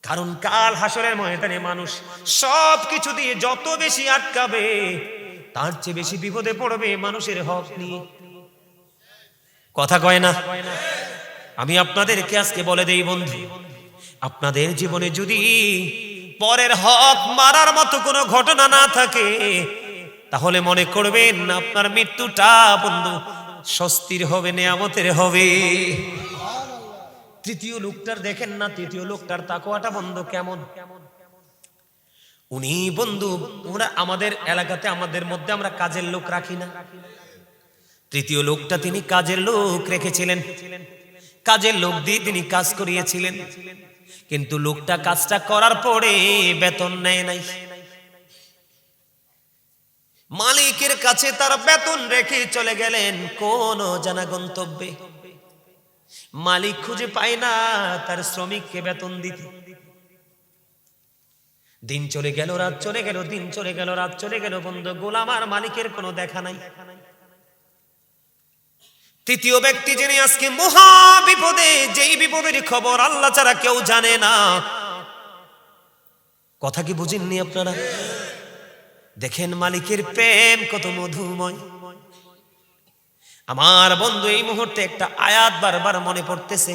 কারণ কাল হাসরের ময়দানে মানুষ সব কিছু দিয়ে যত বেশি আটকাবে তার চেয়ে বেশি বিপদে পড়বে মানুষের হক নিয়ে। কথা কয় না? আমি আপনাদেরকে আজকে বলে দেই বন্ধু, আপনাদের জীবনে যদি পরের হক মারার মতো কোনো ঘটনা না থাকে তাহলে মনে করবেন আপনার মৃত্যুটা বন্ধু স্বস্তির হবে, নেয়ামতের হবে। তৃতীয় লোকটার দেখেন না, তৃতীয় লোকটার তাকওয়াটা বন্ধু কেমন। উনি বন্ধু, ওরা আমাদের এলাকাতে আমাদের মধ্যে আমরা কাজের লোক রাখি না, তৃতীয় লোকটা তিনি কাজের লোক রেখেছিলেন, কাজের লোক দিয়ে তিনি কাজ করিয়েছিলেন, কিন্তু লোকটা কাজটা করার পরে বেতন নেয় নাই। মালিকের কাছে তার বেতন রেখে চলে গেলেন কোন জানা গন্তব্যে। মালিক খুঁজে পায় না তার শ্রমিককে বেতন দিতে। দিন চলে গেল, রাত চলে গেল, দিন চলে গেল, রাত চলে গেল বন্ধু, গোলাম আর মালিকের কোনো দেখা নাই। তৃতীয় ব্যক্তি যিনি আজকে মহা বিপদে, যেই বিপদের খবর আল্লাহ ছাড়া কেউ জানে না। কথা কি বুঝেননি আপনারা? দেখেন মালিকের প্রেম কত মধুময়। আমার বন্ধু এই মুহূর্তে একটা আয়াত বারবার মনে পড়তেছে।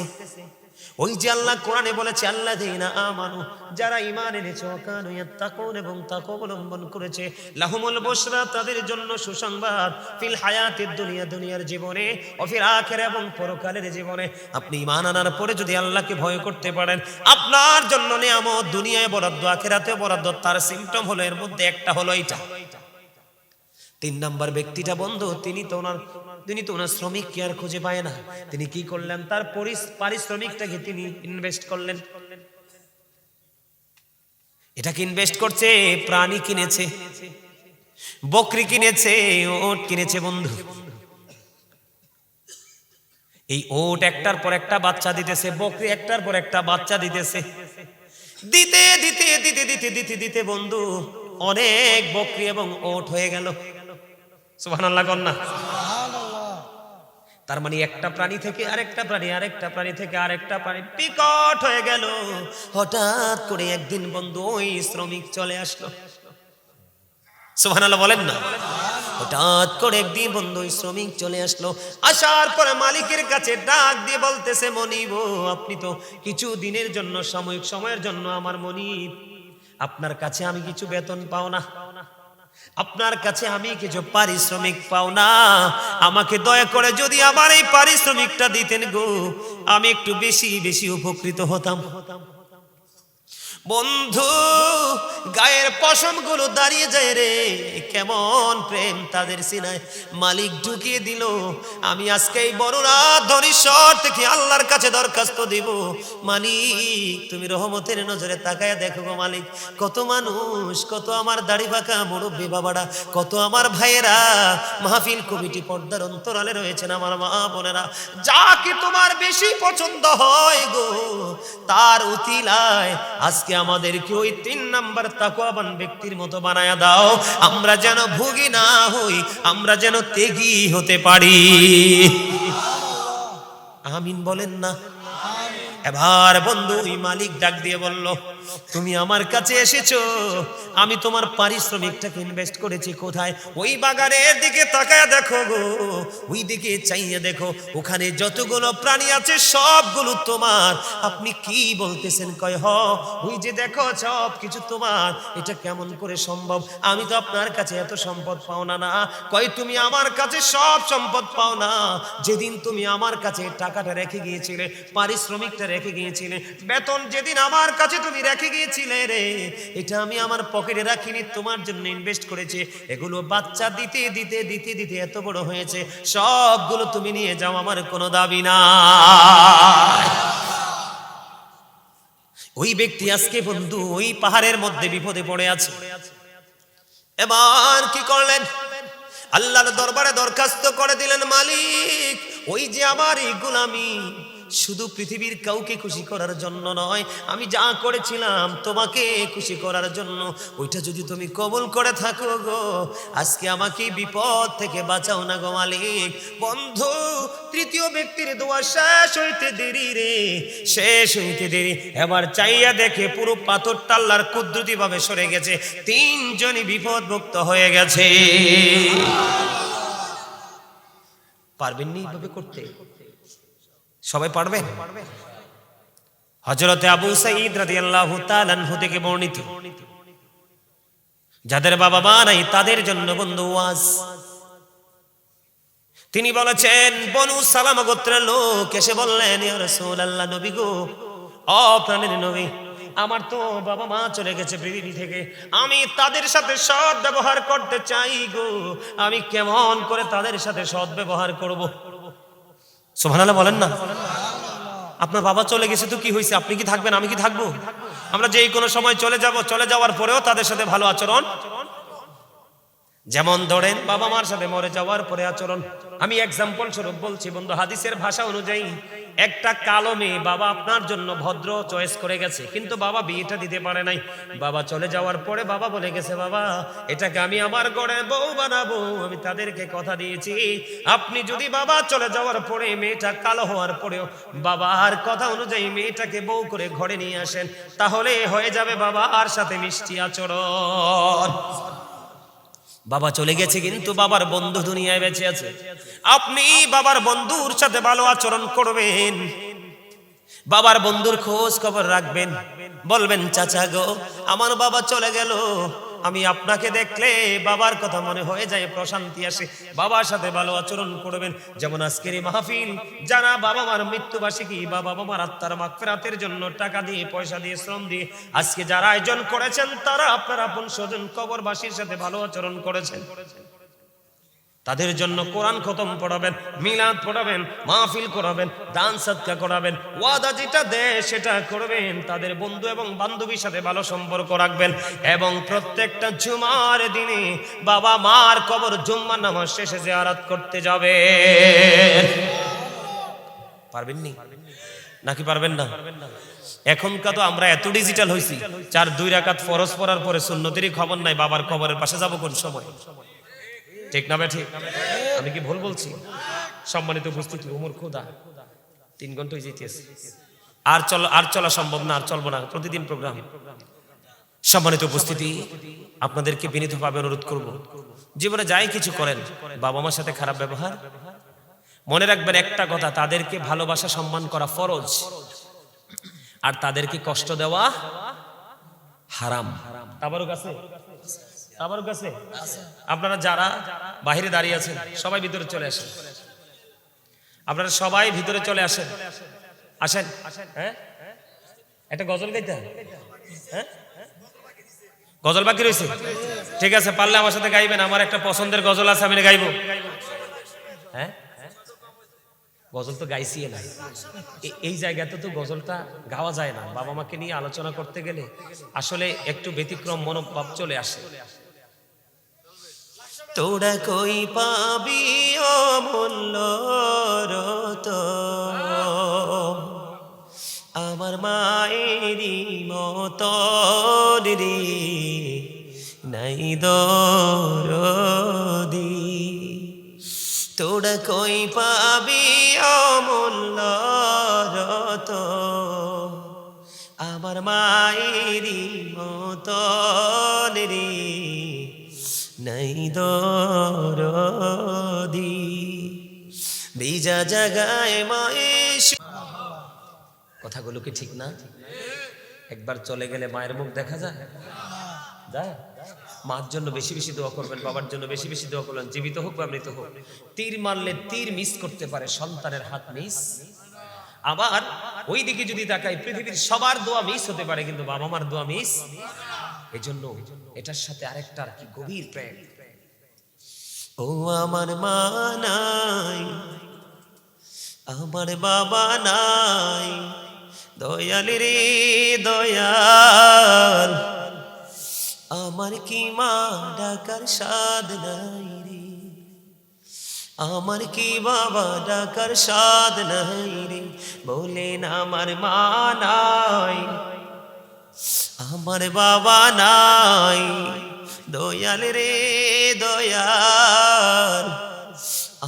ওই যে আল্লাহ কোরআনে বলেছে, আল্লাযীনা আমানু, যারা ঈমান এনেছে, ওয়াকানু ইয়াত্তাকুন, এবং তাকওয়া অবলম্বন করেছে, লাহুমুল বুশরা, তাদের জন্য সুসংবাদ, ফিল হায়াতিদ দুনিয়া, দুনিয়ার জীবনে, ও ফিল আখিরা, এবং পরকালের জীবনে। আপনি ঈমান আনার পরে যদি আল্লাহকে ভয় করতে পারেন, আপনার জন্য নিয়ামত দুনিয়ায় বরাদ্দ, আখিরাতেও বরাদ্দ। তার সিম্পটম হলো, এর মধ্যে একটা হলো এইটা। তিন নাম্বার ব্যক্তিটা বন্ধু, তিনি তো ওনার শ্রমিককে আর খুঁজে পায় না। তিনি কি করলেন? তার পারিশ্রমিকটাকে তিনি ইনভেস্ট করলেন। এটাকে ইনভেস্ট করছে, প্রাণী কিনেছে, বকরি কিনেছে, ওট কিনেছে বন্ধু। এই ওট একটার পর একটা বাচ্চা দিতেছে, বকরি একটার পর একটা বাচ্চা দিতেছে। দিতে দিতে দিতে দিতে দিতে দিতে বন্ধু অনেক বকরি এবং ওট হয়ে গেল। সুবহানাল্লাহ কন্যা। তার মানে একটা প্রাণী থেকে আরেকটা প্রাণী, আরেকটা প্রাণী থেকে আরেকটা প্রাণী বিকট হয়ে গেল। হঠাৎ করে একদিন বন্ধু ওই শ্রমিক চলে আসলো। সুবহানাল্লাহ বলেন না? হঠাৎ করে একদিন বন্ধু ওই শ্রমিক চলে আসলো। আসার পরে মালিকের কাছে ডাক দিয়ে বলতেছে, মনিব, আপনি তো কিছু দিনের জন্য, সাময়িক সময়ের জন্য আমার মনিব, আপনার কাছে আমি কিছু বেতন পাও না, আপনার কাছে আমি কিছু পারিশ্রমিক পাও না, আমাকে দয়া করে যদি আমার এই পারিশ্রমিকটা দিতেন গো, আমি একটু বেশি বেশি উপকৃত হতাম। বন্ধু গায়ের পশম গুলো দাঁড়িয়ে যায় রে, কেমন প্রেম তাদের সিনায়। মালিক ঢুকিয়ে দিল, আমি আজকে এই বড়রা ধনীশ্বর থেকে আল্লাহর কাছে দরখাস্ত দিব, মালিক তুমি রহমতের নজরে তাকায় দেখো গো মালিক, কত মানুষ, কত আমার দাড়ি পাকা মুরব্বী বাবারা, কত আমার ভাইয়েরা, মাহফিল কমিটি, পর্দার অন্তরালে রয়েছেন আমার মা বোনেরা, যাকে তোমার বেশি পছন্দ হয় গো, তার উতিলায় আজকে আমাদেরকে ওই 3 নাম্বার তাকওয়াবান ব্যক্তির মতো বানায়া দাও, আমরা যেন ভোগী না হই, আমরা যেন ত্যাগী হতে পারি। আমিন বলেন না? এবার বন্ধু ওই মালিক ডাক দিয়ে বলল, তুমি আমার কাছে এসেছো, আমি তোমার পারিশ্রমিকটাকে ইনভেস্ট করেছি কোথায়? ওই বাগানের দিকে তাকায় দেখো গো, ওই দিকে চাইয়ে দেখো, ওখানে যতগুলো প্রাণী আছে সবগুলো তোমার। আপনি কি বলতেছেন? কয় হ, ওই যে দেখো সব কিছু তোমার। এটা কেমন করে সম্ভব? আমি তো আপনার কাছে এত সম্পদ পাও না। না, কয় তুমি আমার কাছে সব সম্পদ পাও না, যেদিন তুমি আমার কাছে টাকাটা রেখে গিয়েছিলে, পারিশ্রমিকটা রেখে গিয়েছিলে, বেতন যেদিন আমার কাছে তুমি রেখে গিয়েছিলে রে, এটা আমি আমার পকেটে রাখিনি, তোমার জন্য ইনভেস্ট করেছি। এগুলো বাচ্চা দিতে দিতে দিতে দিতে এত বড় হয়েছে, সবগুলো তুমি নিয়ে যাও, আমার কোনো দাবি না। ওই ব্যক্তি আজকে বন্ধু ওই পাহাড়ের মধ্যে বিপদে পড়ে আছে। এবার কি করলেন? আল্লাহর দরবারে দরখাস্ত করে দিলেন, মালিক ওই যে আমার এই গোলামি, শুধু পৃথিবীর কাউকে খুশি করার জন্য নয়, আমি যা করেছিলাম তোমাকে খুশি করার জন্য। ওইটা যদি তুমি কবুল করে থাকো গো, আজকে আমাকে বিপদ থেকে বাঁচাও না গো মালিক। বন্ধু, তৃতীয় ব্যক্তির দোয়া শেষ হইতে দেরি রে, শেষ হইতে দেরি। এবার চাইয়া দেখে পুরো পাথরটা আল্লাহর কুদরতি ভাবে সরে গেছে, তিনজনই বিপদমুক্ত হয়ে গেছে। পারবেননি এইভাবে করতে? সবাই পারবেন? হযরতে আবু সাঈদ রাদিয়াল্লাহু তাআলা আনহু থেকে বর্ণিত, যাদের বাবা মা নাই তাদের জন্য বন্ধু ওয়াজ। তিনি বলেছেন, বনু সালামা গোত্রের লোক এসে বললেন, ইয়া রাসূলুল্লাহ, নবী গো, ও প্রাণের নবী, আমার তো বাবা মা চলে গেছে পৃথিবী থেকে, আমি তাদের সাথে সৎ ব্যবহার করতে চাই গো, আমি কেমন করে তাদের সাথে সৎ ব্যবহার করব? সুবহানাল্লাহ বলেন না। আপনার বাবা চলে গেছে তো কি হয়েছে, আপনি কি থাকবেন, আমি কি থাকবো? আমরা যেই কোনো সময় চলে যাব, চলে যাওয়ার পরেও তাদের সাথে ভালো আচরণ। যেমন ধরেন বাবা মার সাথে মরে যাওয়ার পরে আচরণ। আমি এক্সাম্পল স্বরূপ বলছি বন্ধু, হাদিসের ভাষা অনুযায়ী একটা কালো মেয়ে বাবা আপনার জন্য ভদ্র চয়েস করে গেছে, কিন্তু বাবা বিয়েটা দিতে পারে নাই। বাবা চলে যাওয়ার পরে বাবা বলে গেছে, বাবা এটাকে আমি আমার ঘরের বউ বানাবো, আমি তাদেরকে কথা দিয়েছি, আপনি যদি বাবা চলে যাওয়ার পরে মেয়েটা কালো হওয়ার পরেও বাবার কথা অনুযায়ী মেয়েটাকে বউ করে ঘরে নিয়ে আসেন, তাহলে হয়ে যাবে বাবার সাথে মিষ্টি আচরণ। বাবা চলে গেছে কিন্তু বাবার বন্ধু দুনিয়ায় বেঁচে আছে, আপনি বাবার বন্ধুর সাথে ভালো আচরণ করবেন, বাবার বন্ধুর খোঁজ খবর রাখবেন, বলবেন, চাচা গো, আমার বাবা চলে গেল, আমি আপনাকে দেখলে বাবার কথা মনে হয়ে যায়, প্রশান্তি আসে, বাবার সাথে ভালো আচরণ করবেন। যেমন আজকের এই মাহফিল, যারা বাবা মার মৃত্যুবার্ষিকী বা বাবা মার আত্মার মাগফিরাতের জন্য টাকা দিয়ে, পয়সা দিয়ে, শ্রম দিয়ে আজকে যারা আয়োজন করেছেন, তারা আপনার আপন স্বজন কবরবাসীর সাথে ভালো আচরণ করেছেন। তাদের জন্য কোরআন খতম পড়াবেন, মিলাদ পড়াবেন, মাহফিল করাবেন, দান সদকা করাবেন, ওয়াদা যেটা দেয় সেটা করবেন, তাদের বন্ধু এবং বান্ধবীর সাথে ভালো সম্পর্ক রাখবেন, এবং প্রত্যেকটা জুমার দিনে বাবা মার কবর জুম্মার নামাজ শেষে জিয়ারত করতে যাবে। পারবেননি নাকি পারবেন না? এখনকার তো আমরা এত ডিজিটাল হইছি, 4-2 রাকাত ফরজ পড়ার পরে সুন্নতেরই খবর নাই, বাবার কবরের পাশে যাব কোন সময়? ঠিক না ঠিক? আমি কি ভুল বলছি? সম্মানিত উপস্থিতি, ওমর খোদা 3 ঘন্টা হয়ে যেতেছে, আর চলা সম্ভব না, আর চলবো না, প্রতিদিন প্রোগ্রাম। সম্মানিত উপস্থিতি, আপনাদেরকে বিনীতভাবে অনুরোধ করব, জীবনে যাই কিছু করেন, বাবা মার সাথে খারাপ ব্যবহার, মনে রাখবেন একটা কথা, তাদেরকে ভালোবাসা সম্মান করা ফরজ, আর তাদেরকে কষ্ট দেওয়া হারাম। তাবারুক আছে? তাবারুক আছে? আপনারা যারা বাহিরে দাঁড়িয়ে আছেন সবাই ভিতরে চলে আসেন, আপনারা সবাই ভিতরে চলে আসেন, আসেন। হ্যাঁ, একটা গজল গাইতে, হ্যাঁ গজল বাকি রয়েছে, ঠিক আছে, পারলে আমার সাথে গাইবেন, আমার একটা পছন্দের গজল আছে, আমি গাইবো। হ্যাঁ, গজল তো গাইছি না, এই জায়গাতে তো গজলটা গাওয়া যায় না, বাবা মাকে নিয়ে আলোচনা করতে গেলে আসলে একটু ব্যতিক্রম মনোভাব চলে আসে। তোরা কই পাবি অমূল্য রতন, আমার মায়েরই মতন রে, নাই দরদি। তোরা কই পাবি অমূল্য রতন, আমার মায়েরই মতন রে, নাই দরদি। ভিজা জাগায় মায়ের, কথাগুলো কি ঠিক না? একবার চলে গেলে মায়ের মুখ দেখা যায়? যায়? মার জন্য বেশি বেশি দোয়া করবেন, বাবার জন্য বেশি বেশি দোয়া করবেন, জীবিত হোক বা মৃত হোক। তীর মারলে তীর মিস করতে পারে, সন্তানের হাত মিস। আবার ওই দিকে যদি তাকাই, পৃথিবীর সবার দোয়া মিস হতে পারে, কিন্তু বাবা মার দোয়া মিস। এজন্য এটার সাথে আরেকটা কি গভীর প্রেম। ও আমার মা নাই, আমার বাবা নাই, দয়াল রে দয়াল, আমার কি মা ডাকার সাদ নাই রে, আমার কি বাবা ডাকার স্বাদ নাই রে, বলেন আমার মা নাই, আমার বাবা নাই, দয়াল রে দয়াল,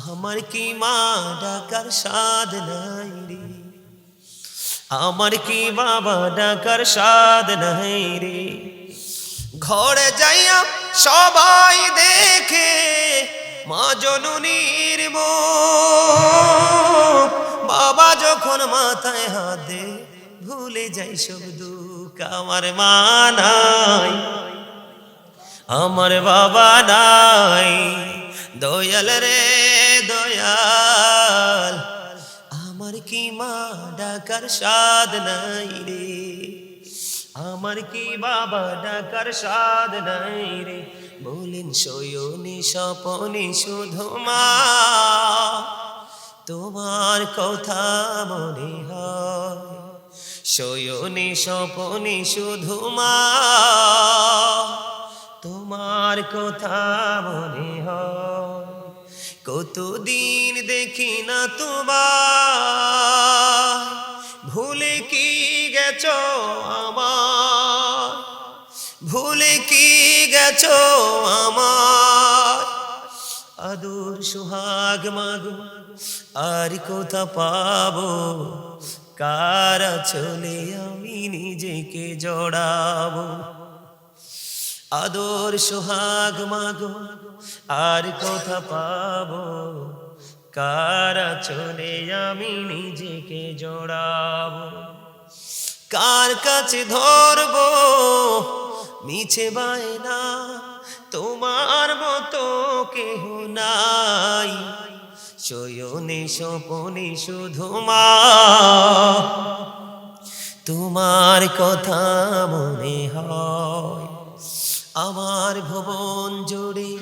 আমার কি মা ডাকার স্বাদ নাই রে, আমার কি বাবা ডাকার স্বাদ নাই রে। ঘরে যাইয়া সবাই দেখে মা জননীর মুখ, বাবা যখন মাথায় হাত দে ভুলে যাই সব দুঃখ। আমার মা নাই, আমার বাবা নাই, দয়াল রে দয়াল, আমার কি মা ডাকার স্বাদ নাই রে, আমার কি বাবা ডাকার স্বাদ নাই রে। বলেন শয়নে স্বপনে শুধু মা তোমার কথা মনে হয়, শয়নে স্বপনে শুধু মা তোমার কথা মনে হয়। কতদিন দেখি না তোমার, ভুলে কি গেছো আমার, ভুলে কি গেছো আমার, আদর সোহাগ মাগো আর কোথা পাবো, কারা চলে আমি নিজেকে জড়াবো, আদর সোহাগ মাগো আর কোথা পাবো, কারা চলে আমি নিজেকে জড়াবো, কার কাছে ধরবো মিছে বায়না, তোমার মতো কেহ নাই, শয়নে স্বপনে শুধু মা তোমার কথা মনে হয়। আমার ভুবন জুড়ে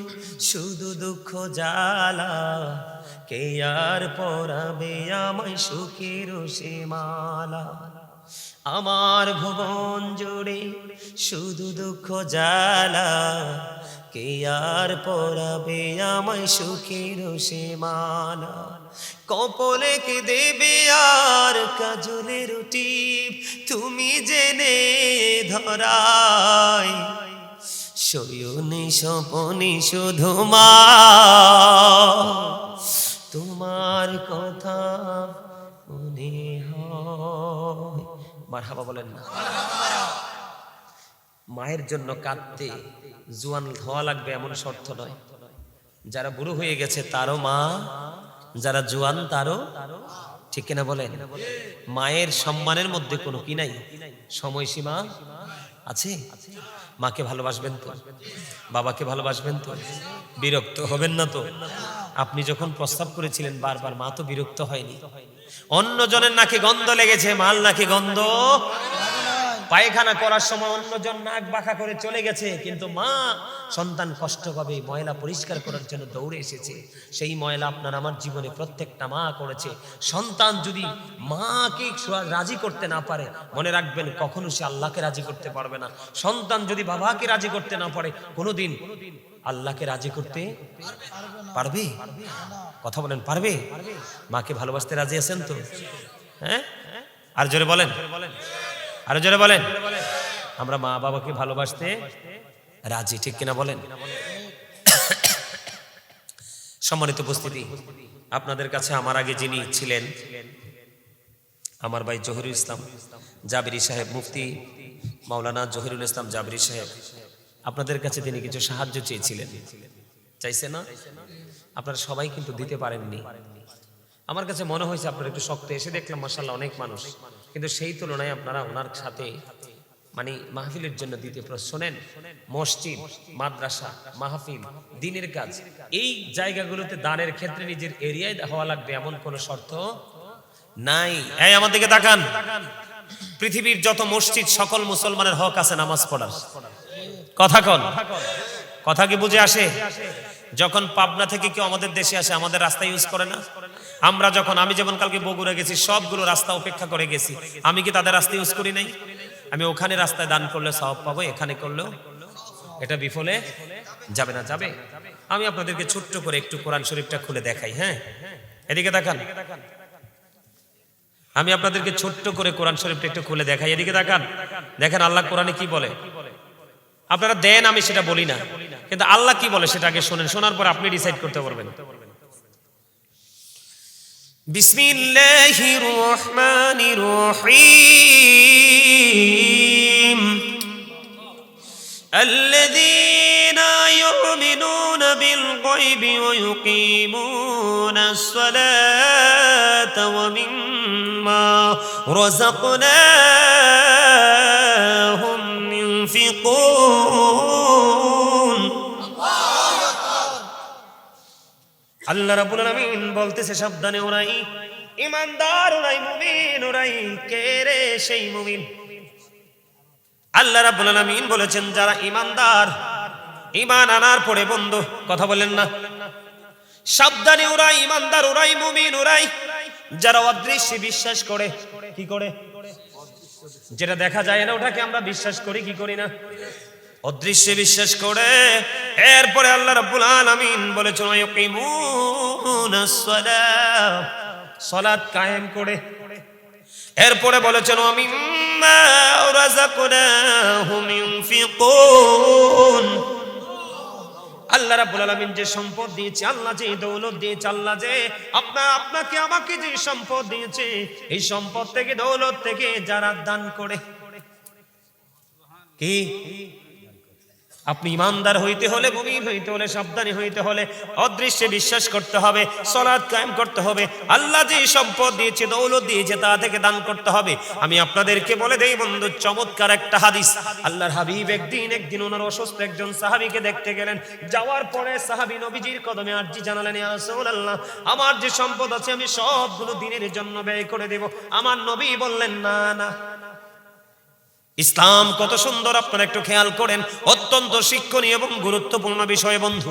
শুধু দুঃখ জ্বালা, কে আর পরাবে আমায় সুখের সে মালা, আমার ভুবন জুড়ে শুধু দুঃখ জ্বালা, কে আর পরাবে আমায় সুখের সে মালা, কপলে কে দেবে আর কাজলের টিপ, তুমি জেনে ধরাই, শয়নে স্বপনে শুধু মা তোমার কথা মনে হয়। মারহাবা বলেন না। মায়ের জন্য কাঁদতে জোয়ান হওয়া লাগবে এমন শর্ত নয়, যারা বুড়ো হয়ে গেছে তারও মা, যারা জোয়ান তারও, ঠিক কিনা বলেন? মায়ের সম্মানের মধ্যে কোনো কি নাই, সময়সীমা আছে। মাকে ভালোবাসবেন তো, বাবাকে ভালোবাসবেন তো, বিরক্ত হবেন না তো। আপনি যখন প্রস্তাব করেছিলেন বারবার, মা তো বিরক্ত হয়নি। অন্যজনের নাকি গন্ধ লেগেছে, মাল নাকি গন্ধ, পায়খানা করার সময় অন্যজন নাক বাঁকা করে চলে গেছে, কিন্তু মা সন্তান কষ্ট পাবে ময়লা পরিষ্কার করার জন্য দৌড়ে এসেছে। সেই ময়লা আপনার আমার জীবনে প্রত্যেকটা মা করেছে। সন্তান যদি মাকে রাজি করতে না পারে, মনে রাখবেন কখনো সে আল্লাহকে রাজি করতে পারবে না। সন্তান যদি বাবাকে রাজি করতে না পারে, কোনোদিন আল্লাহকে রাজি করতে পারবে? কথা বলেন, পারবে? মাকে ভালোবাসতে রাজি আছেন তো? হ্যাঁ, আর জোরে বলেন, আরো জোরে বলেন। আমরা মা বাবাকে ভালোবাসতে রাজি, ঠিক কিনা বলেন? সম্মানিত উপস্থিতি, আপনাদের কাছে আমার আগে যিনি ছিলেন আমার ভাই জহিরুল ইসলাম জাবিরি সাহেব, মুফতি মাওলানা জহিরুল ইসলাম জাবিরি সাহেব, আপনাদের কাছে তিনি কিছু সাহায্য চেয়েছিলেন। চাইছে না? আপনারা সবাই কিন্তু দিতে পারেননি। আমার কাছে মনে হয়েছে আপনারা একটু শক্ত। এসে দেখলাম মাশাআল্লাহ অনেক মানুষ, কিন্তু সেই তুলনায় আপনারা ওনার সাথে মানে মাহফিলের জন্য দিতে শোনেন। মসজিদ, মাদ্রাসা, মাহফিল, দিনের কাজ, এই জায়গাগুলোতে দানের ক্ষেত্রে নিজের এরিয়ায় হওয়া লাগবে এমন কোন শর্ত নাই। এই আমার দিকে তাকান। পৃথিবীর যত মসজিদ, সকল মুসলমানের হক আছে নামাজ পড়ার। কথা কন, কথা কি বুঝে আসে? যখন পাবনা থেকে কেউ আমাদের দেশে আসে, আমাদের রাস্তা ইউজ করে না? আমরা যখন, আমি যেমন কালকে বগুড়া গেছি, সবগুলো রাস্তা উপেক্ষা করে গেছি। আমি কি তাদের রাস্তা ইউজ করি নাই? আমি ওখানে রাস্তায় দান করলে সওয়াব পাবো, এখানে করলেও এটা বিফলে যাবে না? যাবে। আমি আপনাদেরকে ছোট্ট করে একটু কোরআন শরীফটা খুলে দেখাই। হ্যাঁ, এদিকে তাকান। আমি আপনাদেরকে ছোট্ট করে কোরআন শরীফটা একটু খুলে দেখাই। এদিকে তাকান, দেখেন আল্লাহ কোরআনে কি বলে। আপনারা দেন, আমি সেটা বলি না, কিন্তু আল্লাহ কি বলে সেটা আগে শোনেন, শোনার পর আপনি ডিসাইড করতে পারবেন। বিসমিল্লাহির রহমানির রহিম। আল্লাযীনা ইউমিনুনা বিল গায়বি ওয়া ইউকিমুনাস সালাতা ওয়া মিম্মা রাযাকনাহুম ইউনফিকুন। আল্লাহ রাব্বুল আলামিন বলতেছে সাবধানে, ওরাই ঈমানদার, ওরাই মুমিন। ওরাই কে রে? সেই মুমিন। আল্লাহ রাব্বুল আলামিন বলেছেন যারা ঈমানদার, ঈমান আনার পরে বন্ধু কথা বলেন না, সাবধানে, ওরাই ঈমানদার, ওরাই মুমিন। ওরাই যারা অদৃশ্যে বিশ্বাস করে। কি করে? যেটা দেখা যায় না ওটাকে আমরা বিশ্বাস করি, কি করি না? অদৃশ্যে বিশ্বাস করে। এরপরে আল্লাহ রাব্বুল আলামিন বলেছেন ইয়াকিমুনাস সালাত, সালাত কায়েম করে। এরপরে বলেছেন ওয়া মিম্মা রাযাকনাহুম ইউনফিকুন। আল্লাহ রাব্বুল আলামিন যে সম্পদ দিয়েছে, আল্লাহ যে দৌলত দিয়েছে, আল্লাহ যে আপনাকে আমাকে যে সম্পদ দিয়েছে, এই সম্পদ থেকে, দৌলত থেকে যারা দান করে, কি আপনি ইমানদার হইতে হলে, মুমিন হইতে হলে, সাবধানী হইতে হলে অদৃশ্যে বিশ্বাস করতে হবে, সালাত কায়েম করতে হবে। আল্লাহ যে সম্পদ দিয়েছে, দৌলত দিয়েছে, তা থেকে দান করতে হবে। আমি আপনাদেরকে বলে দেই বন্ধু, চমৎকার একটা হাদিস। আল্লাহর হাবিব একদিন ওনার অসুস্থ একজন সাহাবীকে দেখতে গেলেন। যাওয়ার পরে সাহাবী নবীজির কদমে আরজি জানালেন, ইয়া রাসূলুল্লাহ, আমার যে সম্পদ আছে আমি সবগুলো দ্বীনের জন্য ব্যয় করে দেব। আমার নবী বললেন, না না, ইসলাম কত সুন্দর, আপনারা একটু খেয়াল করেন, অত্যন্ত শিক্ষণীয় এবং গুরুত্বপূর্ণ বিষয় বন্ধু।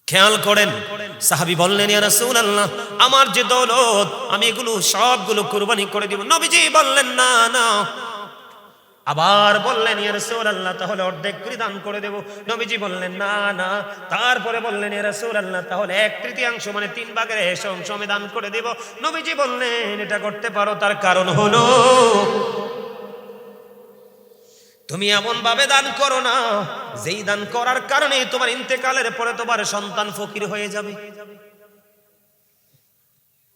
খেয়াল করেন, সাহাবী বললেন, ইয়া রাসূলুল্লাহ, আমার যে দৌলত আমি এগুলো সবগুলো কুরবানি করে দিব। নবীজি বললেন, না না। আবার বললেন, ইয়া রাসূলুল্লাহ, তাহলে অর্ধেক করে দান করে দেব। নবীজি বললেন, না না। তারপরে বললেন, ইয়া রাসূলুল্লাহ, তাহলে 1/3 মানে 3 ভাগের 1 অংশ আমি দান করে দেব। নবীজি বললেন, এটা করতে পারো, তার কারণ হলো তুমি এমন ভাবে দান করো না যেই দান করার কারণে তোমার ইন্তেকালের পরে তোমার সন্তান ফকির হয়ে যাবে।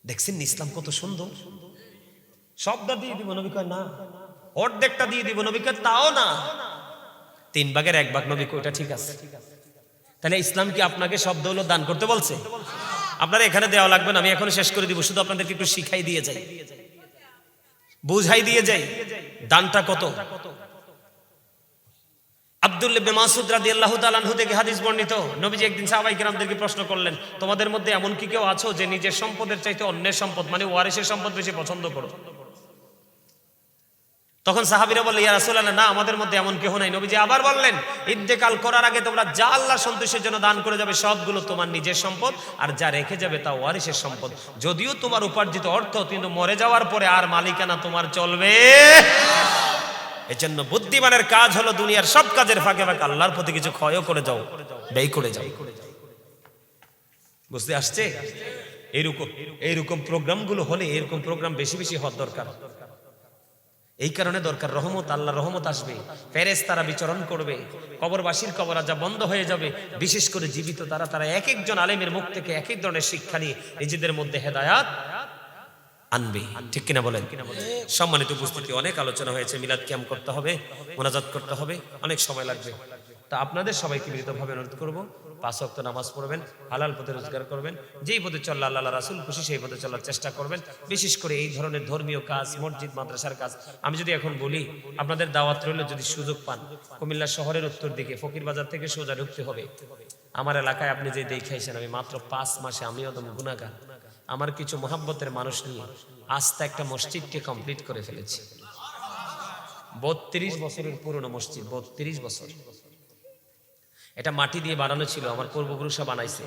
দেখছেন ইসলাম কত সুন্দর। সবটা দিয়ে দিব, নবী কয় না। অর্ধেকটা দিয়ে দিব, নবী কয় তাও না। 3 ভাগের 1 ভাগ, নবী কয় ওটা ঠিক আছে। তাহলে ইসলাম কি আপনাকে সব দৌলত দান করতে বলছে? আপনারা এখানে দেওয়া লাগবে না, আমি এখন শেষ করে দিব। শুধু আপনাদেরকে একটু শিখাই দিয়ে যাই, বুঝাই দিয়ে যাই দানটা কত। আব্দুল্লাহ ইবনে মাসউদ রাদিয়াল্লাহু তাআলা আনহু থেকে হাদিস বর্ণিত, নবীজি একদিন সাহাবায়ে কিরামদেরকে প্রশ্ন করলেন, তোমাদের মধ্যে এমন কি কেউ আছো যে নিজের সম্পদের চাইতে অন্যের সম্পদ, মানে ওয়ারিসের সম্পদ বেশি পছন্দ করো? তখন সাহাবীরা বললেন, ইয়া রাসূলুল্লাহ, না, আমাদের মধ্যে এমন কেউ নাই। নবীজি আবার বললেন, ইন্তেকাল করার আগে তোমরা যা আল্লাহর সন্তুষ্টির জন্য দান করে যাবে সবগুলো তোমার নিজের সম্পদ, আর যা রেখে যাবে তা ওয়ারিসের সম্পদ। যদিও তোমার উপার্জিত অর্থ, কিন্তু মরে যাওয়ার পরে আর মালিকানা তোমার চলবে। এজন্য বুদ্ধিমানের কাজ হলো দুনিয়ার সব কাজের ফাঁকে ফাঁকে আল্লাহর প্রতি কিছু ক্ষয়ও করে যাও, ব্যয় করে যাও। বুঝতে আসছে? এইরকম প্রোগ্রামগুলো হলে, এরকম প্রোগ্রাম বেশি বেশি হওয়ার দরকার। এই কারণে দরকার রহমত, আল্লাহ রহমত আসবে, ফেরেশতারা বিচরণ করবে, কবরবাসীর কবর আযাব বন্ধ হয়ে যাবে। বিশেষ করে জীবিত তারা এক একজন আলেমের মুখ থেকে এক এক ধরনের শিক্ষা নিয়ে নিজেদের মধ্যে হেদায়াত আনবে। ঠিক কিনা বলেন? সম্মানিত উপস্থিতি, অনেক আলোচনা হয়েছে। মিলাদ কিয়াম করতে হবে, মোনাজাত করতে হবে, অনেক সময় লাগবে। তা আপনাদের সবাইকে বিনীতভাবে অনুরোধ করব, 5 ওয়াক্ত নামাজ পড়বেন, হালাল পথে রোজগার করবেন, যেই পথে চললে আল্লাহ রাসূল খুশি সেই পথে চলার চেষ্টা করবেন। বিশেষ করে এই ধরনের ধর্মীয় কাজ, মসজিদ মাদ্রাসার কাজ। আমি যদি এখন বলি, আপনাদের দাওয়াত রইল, যদি সুযোগ পান, কুমিল্লা শহরের উত্তর দিকে ফকির বাজার থেকে সোজা ঢুকতে হবে। আমার এলাকায় আপনি যে দেখাইছেন, আমি মাত্র 5 মাসে, আমি একদম গুনাহগার, আমার কিছু মহব্বতের মানুষ নিয়ে আস্তে একটা মসজিদকে কমপ্লিট করে ফেলেছি। 32 বছরের পুরনো মসজিদ, 32 বছর। এটা মাটি দিয়ে বানানো ছিল, আমার পূর্বপুরুষরা বানাইছে।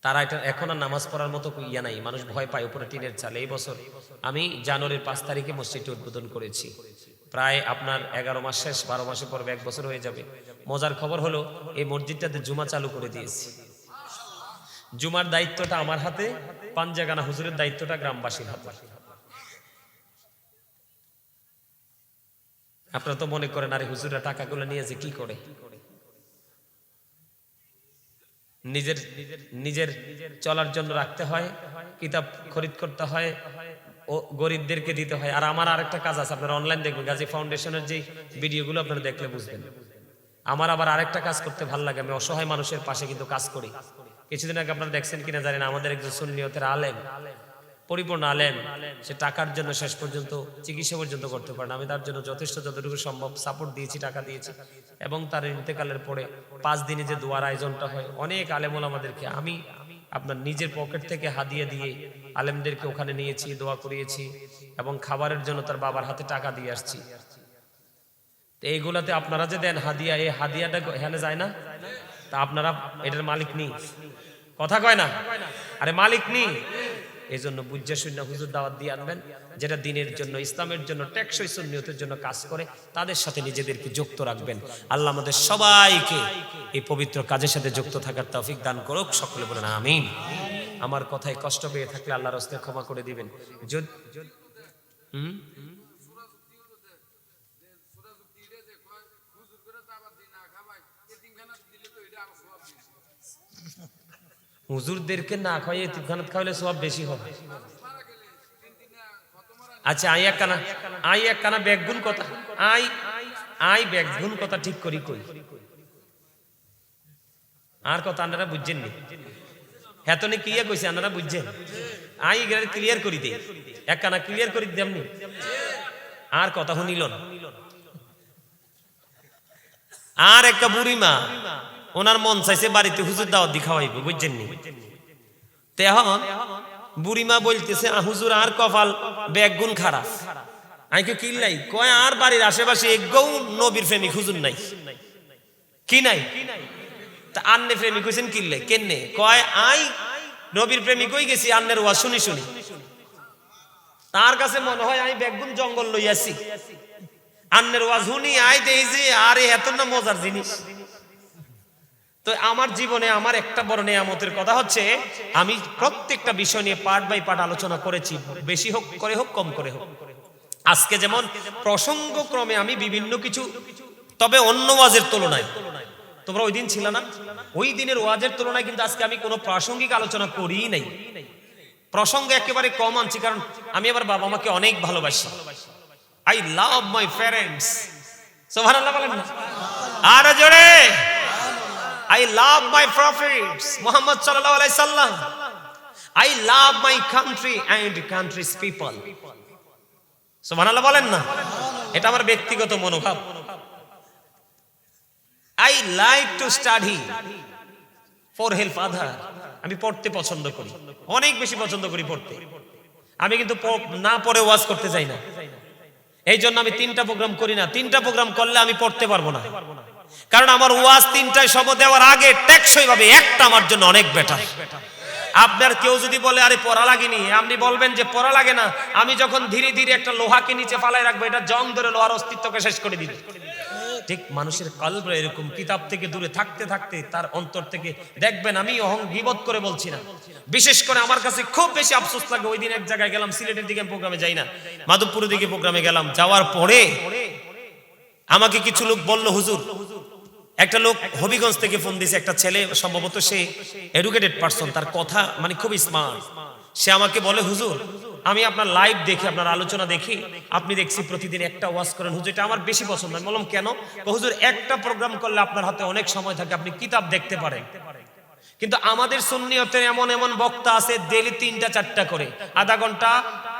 তারা এটা এখন আর নামাজ পড়ার মতো ইয়া নাই, মানুষ ভয় পায়, উপরে টিনের চাল। এই বছর আমি জানুয়ারির 5 তারিখে মসজিদটি উদ্বোধন করেছি। প্রায় আপনার 11 মাস শেষ, 12 মাসে পড়বে, 1 বছর হয়ে যাবে। মজার খবর হলো এই মসজিদটাতে জুমা চালু করে দিয়েছি। জুমার দায়িত্বটা আমার হাতে, পাঞ্জাগানা হুজুরের দায়িত্বটা গ্রামবাসীর হাতে। আপনারা তো মনে করেন আরে হুজুররা টাকাগুলো নিয়েছে কি করে? নিজের নিজের চলার জন্য রাখতে হয়, কিতাব খরিদ করতে হয়, ও গরিবদেরকে দিতে হয়। আর আমার আরেকটা কাজ আছে, আপনারা অনলাইন দেখবেন, গাজী ফাউন্ডেশনের যে ভিডিওগুলো আপনারা দেখলে বুঝবেন। আমার আবার আরেকটা কাজ করতে ভালো লাগে, আমি অসহায় মানুষের পাশে কিন্তু কাজ করি। কিছুদিন আগে আপনারা দেখছেন কিনা জানেন, আমাদের একজন সুন্নিয়তের আলেম, পরিপূর্ণ আলেম, সে টাকার জন্য শেষ পর্যন্ত চিকিৎসা পর্যন্ত করতে পারে না। আমি তার জন্য যথেষ্ট যতটুকু সম্ভব সাপোর্ট দিয়েছি, টাকা দিয়েছি। এবং তার ইন্তেকালের পরে 5 দিনে যে দোয়ার আয়োজনটা হয়, অনেক আলেম ওলামাদেরকে আমি আপনার নিজের পকেট থেকে হাদিয়া দিয়ে আলেমদেরকে ওখানে নিয়েছি, দোয়া করিয়েছি এবং খাবারের জন্য তার বাবার হাতে টাকা দিয়ে আসছি। তো এইগুলাতে আপনারা যে দেন হাদিয়া, এই হাদিয়াটা এখানে যায় না? তা আপনারা এটার মালিক নি? কথা কয় না? আরে মালিক নি। এই জন্য বুঝা শূন্য হুজুর দাওয়াত দিয়ে আনবেন, যেটা দিনের জন্য, ইসলামের জন্য, টেকসই সুন্নিয়তের জন্য কাজ করে, তাদের সাথে নিজেদেরকে যুক্ত রাখবেন। আল্লাহ আমাদের সবাইকে এই পবিত্র কাজের সাথে যুক্ত থাকার তৌফিক দান করুক। সকলে বলেন আমিন। আমার কথায় কষ্ট পেয়ে থাকলে আল্লাহর রাস্তায় ক্ষমা করে দিবেন। হুজুরদেরকে না খাওয়াই এতিমখানাত খাওয়ালে সওয়াব বেশি হবে। আচ্ছা আই এক কানা ব্যাগগুন কথা, আই ব্যাগগুন কথা ঠিক করি কই আর কথা আপনারা বুঝছেন নি? হেতনে ক্লিয়ার কইছে, আপনারা বুঝছেন? আই এগুলা ক্লিয়ার করি দেই, এক কানা ক্লিয়ার করি দেমনি আর কথা শুনিল না। আর একটা বুড়ি মা, ওনার মন চাইছে বাড়িতে হুজুর দাওয়াত দি খাওয়াইবে, বুঝছেন নি? এখন বুড়িমা বলতেছে হুজুর আর কপাল বেগুন খারাপ। আইকে কিল্লাই কয় আর বাড়ির আশেপাশে একগৌ নবীর প্রেমিক হুজুর নাই। কি নাই? তা আন্নে প্রেমিক হইছেন কিল্লাই কেনে? কয় আই নবীর প্রেমিক হই গেছি আন্নের ওয়াজ শুনি শুনি। তার কাছে মনে হয় আমি বেগুন জঙ্গল লইয়াছি, আন্নের ওয়াজ শুনি আই দেই যে আরে এত না মজার জিনিস। তো আমার জীবনে আমার একটা বড় নিয়ামতের কথা হচ্ছে, আমি প্রত্যেকটা বিষয় নিয়ে পার্ট বাই পার্ট আলোচনা করেছি, বেশি হোক করে হোক কম করে হোক। আজকে যেমন প্রসঙ্গক্রমে আমি বিভিন্ন কিছু, তবে অন্য ওয়াজের তুলনায়, তোমরা ওই দিন ছিল না, ওই দিনের ওয়াজের তুলনায় কিন্তু আজকে আমি কোনো প্রাসঙ্গিক আলোচনা করিই নাই। প্রসঙ্গ একেবারে কম আনছি, কারণ আমি আমার বাবা মাকে অনেক ভালোবাসি। I love my parents. সুবহানাল্লাহ বলেন না? আর জোরে I love my prophets Muhammad sallallahu alaihi wasallam. I love my country and country's people. সুবহানাল্লাহ বলেন না? এটা আমার ব্যক্তিগত মনোভাব। I like to study for help other. আমি পড়তে পছন্দ করি, অনেক বেশি পছন্দ করি পড়তে। আমি কিন্তু না পড়ে ওয়াজ করতে যাই না। এই জন্য আমি 3টা প্রোগ্রাম করি না। 3টা প্রোগ্রাম করলে আমি পড়তে পারবো না, কারণ আমার ওয়াজ 3টায় সব দেওয়ার আগে টেকসই ভাবে একটা আমার জন্য অনেক বেটার। আপনার কেউ যদি বলে আরে পড়া লাগেনি, আপনি বলবেন যে পড়া লাগে না। আমি যখন ধীরে ধীরে একটা লোহাকে নিচে ফালাই রাখবো, এটা জং ধরে লোহার অস্তিত্বকে শেষ করে দিবে। ঠিক মানুষের কলব এরকম, কিতাব থেকে দূরে থাকতে থাকতে তার অন্তর থেকে দেখবেন, আমি গীবত করে বলছি না, বিশেষ করে আমার কাছে খুব বেশি আফসোস লাগে। ওই দিন এক জায়গায় গেলাম, সিলেটের দিকে প্রোগ্রামে যাই না, মাধবপুরের দিকে প্রোগ্রামে গেলাম। যাওয়ার পরে আমাকে কিছু লোক বলল হুজুর, একটা লোক হবিগঞ্জ থেকে ফোন দিয়েছে, একটা ছেলে, সম্ভবত সে এডুকেটেড পারসন, তার কথা মানে খুব স্মার্ট। সে আমাকে বলে হুজুর আমি আপনার লাইভ দেখি, আপনার আলোচনা দেখি, আপনি দেখছি প্রতিদিন একটা ওয়াজ করেন হুজুর, এটা আমার বেশি পছন্দ। আমি বললাম কেন? হুজুর একটা প্রোগ্রাম করলে আপনার হাতে অনেক সময় থাকে, আপনি কিতাব দেখতে পারেন। কিন্তু আমাদের সুন্নিয়তে এমন এমন বক্তা আছে ডেইলি 3টা 4টা করে, আধা ঘন্টা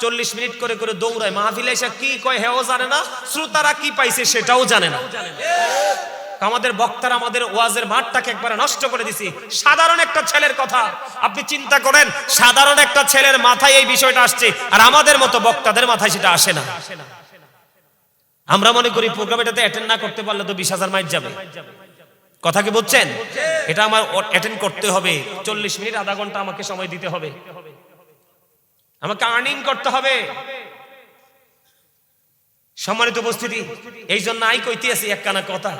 40 মিনিট করে করে দৌড়ায় মাহফিলে, এসে কি কয় হেও জানে না, শ্রোতারা কি পাইছে সেটাও জানে না। আমাদের বক্তারা আমাদের ওয়াজের মাঠটাকে একবারে নষ্ট করে দিছি। সাধারণ একটা ছেলের কথা আপনি চিন্তা করেন, সাধারণ একটা ছেলের মাথায় এই বিষয়টা আসছে, আর আমাদের মতো বক্তাদের মাথায় সেটা আসে না। আমরা মনে করি প্রোগ্রামটাতে অ্যাটেন্ড না করতে পারলে তো 20,000 মাইল যাবে। কথা কি বুঝছেন? এটা আমার অ্যাটেন্ড করতে হবে, 40 মিনিট আধা ঘন্টা আমাকে সময় দিতে হবে, আমাকে আর্নিং করতে হবে। সম্মানিত উপস্থিতি, এই জন্য আই কইতে আছি একখানা কথা।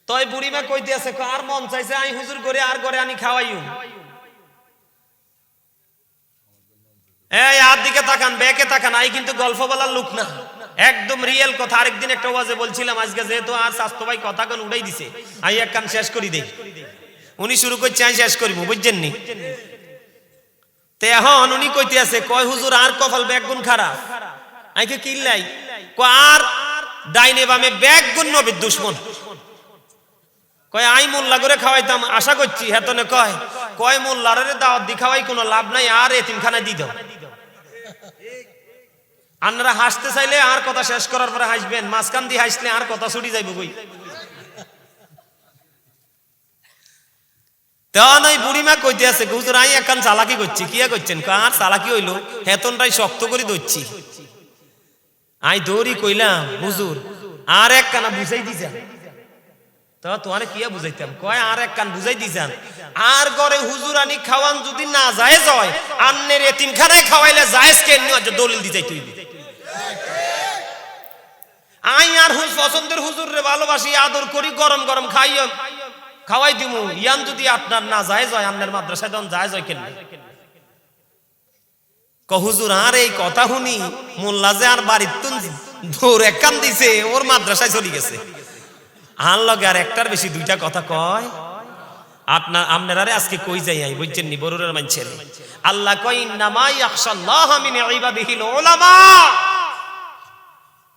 তই বুড়িমা কইতে আছে আর মন চাইছে আই হুজুর করে আর করে আনি খাওয়াইও। এই আর দিকে তাকান, ব্যাকে তাকান, আই কিন্তু গল্প বলার লোক না, একদম রিয়েল কথা। আরেকদিন একটা ওয়াজে বলছিলাম, আজকে যেহেতু আর স্বাস্থ্য ভাই কথা কোন উড়াই দিছে, আই এক কান শেষ করি দেই। উনি শুরু করছে, আমি শেষ করিব, বুঝছেন নি? তে এখন উনি কইতে আছে কয় হুজুর আর কপাল ব্যাগুন খারাপ। আইকে কিল্লাই কয় আর ডাইনে বামে ব্যাগুন নবীর দুশমন। কয় আই মোল্লা করে খাওয়াইতাম আশা করছি, হেতনে কয় কয় মোল্লারে দাওয়াত দি খাওয়াই কোনো লাভ নাই, আর এতিমখানায় দি দাও। আপনারা হাসতে চাইলে আর কথা শেষ করার পরে হাসবেন, মাঝখান দিয়ে হাসলে আর কথা ছুটি যাইব কই। তখন ওই বুড়িমা কইতে আছে হুজুর আই একখান চালাকি করছি। কিয়া করছেন? আর চালাকি হইলো হেতনটাই শক্ত করে ধরছি। আই দৌড়ি কইলাম হুজুর আর এক কানা বুঝাই দিছেন। তো তোমারে কিয়া বুঝাইতাম? কয় আর এক কান বুঝাই দিছেন, আর ঘরে হুজুর আনি খাওয়ান যদি না জায়েজ হয়, আন্নের এতিমখানায় খাওয়াইলে জায়েজ কেন দলিল দি যাইতে হইবে। আই আর পছন্দের হুজুর রে ভালোবাসি, আদর করি, গরম গরম খাওয়াই দিমু, ইয়ান যদি আপনার না জায়েজ হয়, আন্নের মাদ্রাসায় তখন জায়েজ হয় কেন? হুজুর আর এই কথা শুনি মোল্লা যে আর বাড়ির তুন দৌড় এক কান দিছে, ওর মাদ্রাসায় চলে গেছে। আর লগে আর একটার বেশি দুইটা কথা কয়। আপনারা আজকে কই যাই আই বুঝছেন নি? বরুরের মানছেন আল্লাহ কয় ইন্নামা ইয়াখশাল্লাহ মিন ইবাদিহিল উলামা।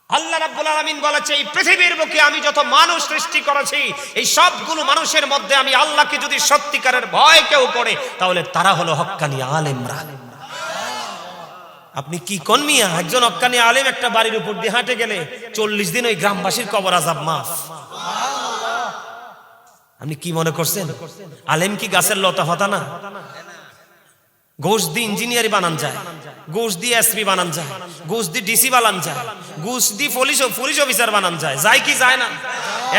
আল্লাহ রাব্বুল আলামিন বলেছে এই পৃথিবীর বুকে আমি যত মানুষ সৃষ্টি করেছি, এই সবগুলো মানুষের মধ্যে আমি আল্লাহকে যদি সত্যিকারের ভয় কেউ করে, তাহলে তারা হলো হক্কানি আলেমরা। আপনি কি কোন মিয়া? একজন হক্কানি আলেম একটা বাড়ির উপর দিয়ে হাঁটে গেলে 40 দিন ওই গ্রামবাসীর কবর আযাব মাফ। আপনি কি মনে করছেন আলেম কি গাছের লতা পাতা না? ঘুষ দিয়ে ইঞ্জিনিয়ারি বানান যায়, ঘুষ দিয়ে এসপি বানান যায়, ঘুষ দিয়ে ডিসি বানান যায়, ঘুষ দিয়ে পুলিশ অফিসার বানান যায়, যায় কি যায় না?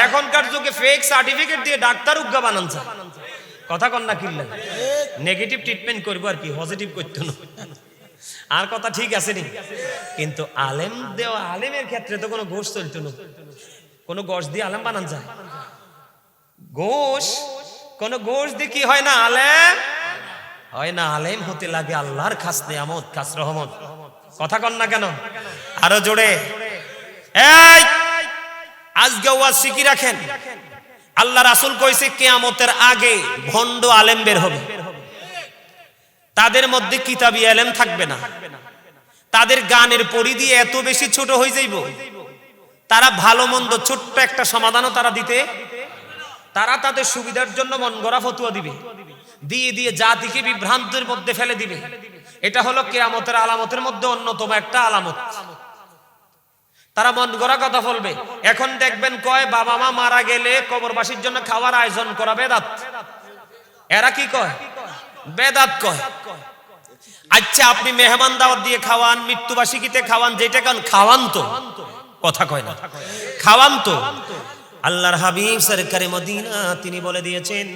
এখনকার যুগে ফেক সার্টিফিকেট দিয়ে ডাক্তার উগ্গা বানান যায়। কথা কন না কিনলেন? নেগেটিভ ট্রিটমেন্ট করবো আর কি, পজিটিভ করতে না। আর কথা ঠিক আছে নি? কিন্তু আলেম দেওয়া আলেমের ক্ষেত্রে তো কোনো ঘুষ চলতো না। কোনো ঘুষ দিয়ে আলেম বানান যায়? কোন ঘুষ দিয়ে কি হয় না আলেম হয় না। আলেম হতে লাগে আল্লাহর খাস নিয়ামত, খাস রহমত। কথা কন না কেন? আরো জোরে। এই আজকে ওয়াজ শিখি রাখেন, আল্লাহ রাসূল কইছে কিয়ামতের আগে ভণ্ড আলেম বের হবে। তাদের মধ্যে কিতাবি আলেম থাকবে না। তাদের গানের পরিধি এত বেশি ছোট হয়ে যাইব, তারা ভালো মন্দ ছোট্ট একটা সমাধানও তারা দিতে, তারা তাদের সুবিধার জন্য মন গড়া ফতোয়া দিবে, দিয়ে দিয়ে জাতিকে বিভ্রান্তির মধ্যে ফেলে দিবে। এটা হলো কিয়ামতের আলামতের মধ্যে অন্যতম একটা আলামত। তারা মন গড়া কথা বলবে। এখন দেখবেন কয় বাবা মা মারা গেলে কবরবাসীর জন্য খাওয়ার আয়োজন করা বেদাত। এরা কি কয়? বেদাত কয়। আচ্ছা আপনি মেহমান দাওয়াত দিয়ে খাওয়ান, মৃত্যুবার্ষিকীতে খাওয়ান, যেটা কান খাওয়ান তো, কথা কয় না, খাওয়ান তো। আল্লাহর হাবিব সরকারে মদিনা তিনি বলে দিয়েছেন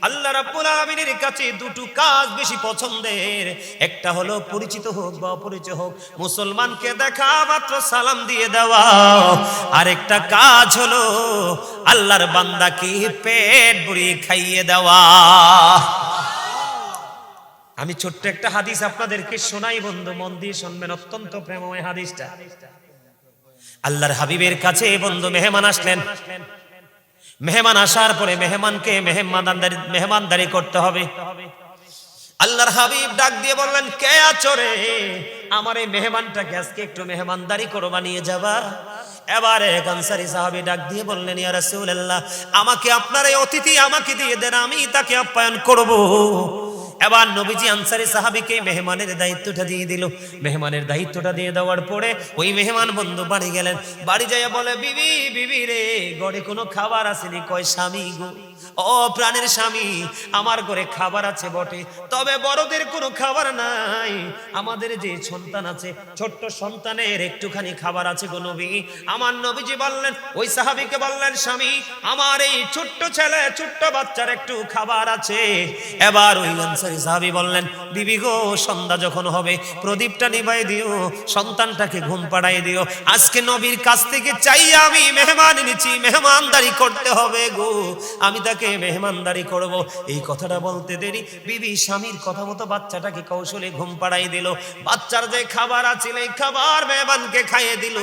আল্লাহ রাব্বুল আলামিনের কাছে দুটো কাজ বেশি পছন্দের। একটা হলো পরিচিত হোক বা অপরিচিত হোক, মুসলমানকে দেখা মাত্র সালাম দিয়ে দেওয়া। আর একটা কাজ হলো আল্লাহর বান্দাকে পেট ভরিয়ে খাইয়ে দেওয়া। আমি ছোট্ট একটা হাদিস আপনাদেরকে শোনাই বন্ধু, মন দিয়ে শুনবেন, অত্যন্ত প্রেমময় হাদিসটা। আল্লাহর হাবিবের কাছে বন্ধু মেহমান আসলেন। মেহমান আসার পরে মেহমানকে মেহমানদারি করতে হবে। আল্লাহর হাবিব ডাক দিয়ে বললেন, কে আছো রে? আমার এই মেহমানটাকে আজকে একটু মেহমানদারি করো, বানিয়ে যাবা। এবারে এক আনসারী সাহাবী ডাক দিয়ে বললেন, ইয়া রাসূলুল্লাহ, আমাকে আপনার এই অতিথি আমাকে দিয়ে দেন, আমি তাকে আপ্যায়ন করব। এবার নবীজি আনসারী সাহাবীকে মেহমানের দায়িত্বটা দিয়ে দিল। মেহমানের দায়িত্বটা দিয়ে দেওয়ার পরে ওই মেহমান বন্ধু বাড়ি গেলেন। বাড়ি যাইয়া বলে, বিবি রে, ঘরে কোনো খাবার আসেনি। কয়, স্বামী গো ও প্রাণের স্বামী, আমার ঘরে খাবার আছে বটে, তবে বড়দের কোনো খাবার নাই। আমাদের যে সন্তান আছে, ছোট্ট সন্তানের একটুখানি খাবার আছে গো নবী। আমার নবীজি বললেন, ওই সাহাবীকে বললেন, স্বামী আমার এই ছোট্ট ছেলে, ছোট্ট বাচ্চার একটু খাবার আছে। এবার ওই আনসারী সাহাবী বললেন, বিবি গো, সন্ধ্যা যখন হবে প্রদীপটা নিভাই দিও, সন্তানটাকে ঘুম পাড়াই দিও। আজকে নবীর কাছ থেকে চাই আমি মেহমান এনেছি, মেহমানদারি করতে হবে গো, আমি তাকে মেহমানদারি করব। এই কথাটা বলতে দেরি বিবি স্বামীর কথা মতো বাচ্চাটাকে কৌশলে ঘুম পাড়াই দিল। বাচ্চার যে খাবার আছে এই খাবার মেহমানকে খাইয়ে দিল।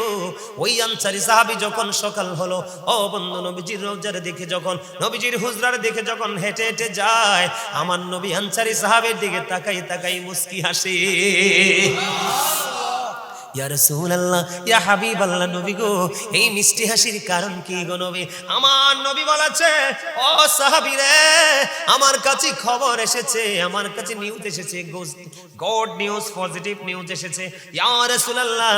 ওই আনসারী সাহাবী যখন সকাল হলো, ও বন্ধু, নবীজির রওজার দিকে যখন, নবীজির হুজরার দিকে যখন হেঁটে হেঁটে যায়, আমার নবী আনসারী সাহাবীর দিকে তাকাই তাকাই মুস্কি হাসে। ইয়া রাসূলুল্লাহ, ইয়া হাবিবাল্লাহ, নবী গো, এই মিষ্টি হাসির কারণ কি গো নবী? আমার নবী বলেছে, ও সাহাবী রে, আমার কাছে খবর এসেছে, আমার কাছে নিউজ এসেছে, গড নিউজ, পজিটিভ নিউজ এসেছে। ইয়া রাসূলুল্লাহ,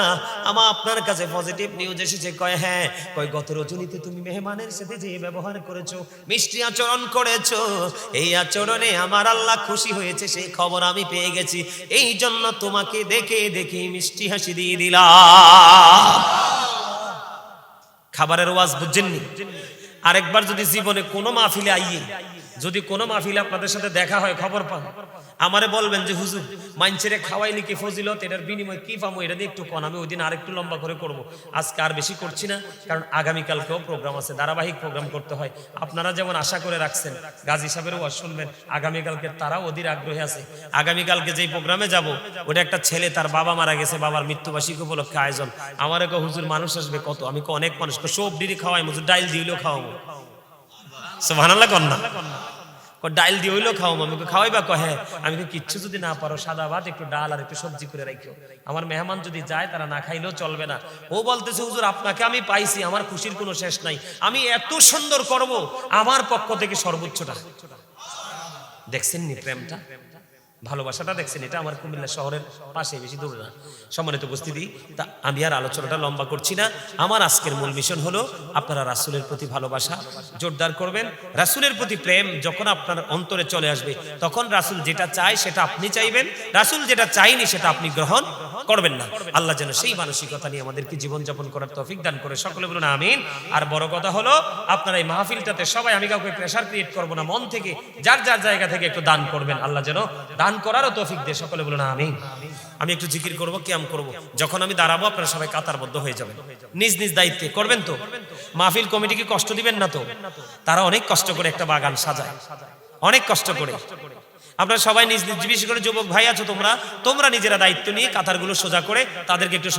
আপনার কাছে পজিটিভ নিউজ এসেছে? কয় হ্যাঁ। কয় গত রজনীতে তুমি মেহমানের সাথে যে ব্যবহার করেছো, মিষ্টি আচরণ করেছো, এই আচরণে আমার আল্লাহ খুশি হয়েছে, সেই খবর আমি পেয়ে গেছি। এই জন্য তোমাকে দেখে দেখে মিষ্টি হাসি দিয়ে দিলাম। খাবারের ওয়াজ বুঝছেননি? আরেকবার যদি জীবনে কোনো মাহফিলে আইয়ে, যদি কোনো মাহফিলে আপনাদের সাথে দেখা হয়, খবর পান, আমারে বলবেন যে হুজুর মাইনছেরে খাওয়াইলি কি ফজিলত, এটার বিনিময় কি পাবো, এটা দিয়ে একটু কোন, আমি ওই দিন আরেকটু লম্বা করে করব। আজকে আর বেশি করছি না, কারণ আগামীকালকেও প্রোগ্রাম আছে, ধারাবাহিক প্রোগ্রাম করতে হয়। আপনারা যেমন আশা করে রাখছেন গাজী সাহেবের ওয়াজ শুনবেন, আগামীকালকে তারাও অধীর আগ্রহে আছে। আগামীকালকে যেই প্রোগ্রামে যাব, ওটা একটা ছেলে, তার বাবা মারা গেছে, বাবার মৃত্যুবার্ষিকী উপলক্ষে আয়োজন। আমার এক হুজুর মানুষ আসবে কত, আমি অনেক মানুষ সব ডিরি খাওয়াই, হুজুর ডাইল দিলেও খাওয়াবো। সুবহানাল্লাহ কন্যা, ডাইল দিয়ে হইলেও খাও, আমি খাওয়াইবা? কহে আমি কিচ্ছু যদি না পারো, সাদা ভাত, একটু ডাল আর একটু সবজি করে রাখো, আমার মেহমান যদি যায় তারা না খাইলেও চলবে না। ও বলতেছে, হুজুর আপনাকে আমি পাইছি, আমার খুশির কোনো শেষ নাই, আমি এত সুন্দর করব, আমার পক্ষ থেকে সর্বোচ্চটা। দেখছেন নি প্রেমটা, ভালোবাসাটা দেখছেন? এটা আমার কুমিল্লা শহরের পাশে, বেশি দূরে না। সম্মানিত উপস্থিতি, তা আমি আর আলোচনাটা লম্বা করছি না। আমার আজকের মূল মিশন হলো আপনারা রাসূলের প্রতি ভালোবাসা জোরদার করবেন। রাসূলের প্রতি প্রেম যখন আপনার অন্তরে চলে আসবে, তখন রাসূল যেটা চায় সেটা আপনি চাইবেন, রাসূল যেটা চাইনি সেটা আপনি গ্রহণ করবেন না। আল্লাহ যেন সেই মানসিকতা নিয়ে আমাদেরকে জীবনযাপন করার তৌফিক দান করে, সকলে বলুন আমিন। আর বড় কথা হলো, আপনারা এই মাহফিলটাতে সবাই, আমি কাউকে প্রেসার ক্রিয়েট করবো না, মন থেকে যার যার জায়গা থেকে একটু দান করবেন, আল্লাহ যেন দান করারও তৌফিক দেয়, সকলে বলুন আমিন। আমি একটু জিকির করব, কিয়াম করব, যখন আমি দাঁড়াবো আপনারা সবাই কাতারবদ্ধ হয়ে যাবেন, নিজ নিজ দায়িত্বে করবেন। তো মাহফিল কমিটিকে কষ্ট দিবেন না তো, তারা অনেক কষ্ট করে একটা বাগান সাজায়, অনেক কষ্ট করে। আপনারা সবাই নিজ নিজ, বিশেষ করে যুবক ভাই আছো তোমরা নিজেরা দায়িত্ব নিয়ে কাতারগুলো সোজা করে তাদেরকে একটু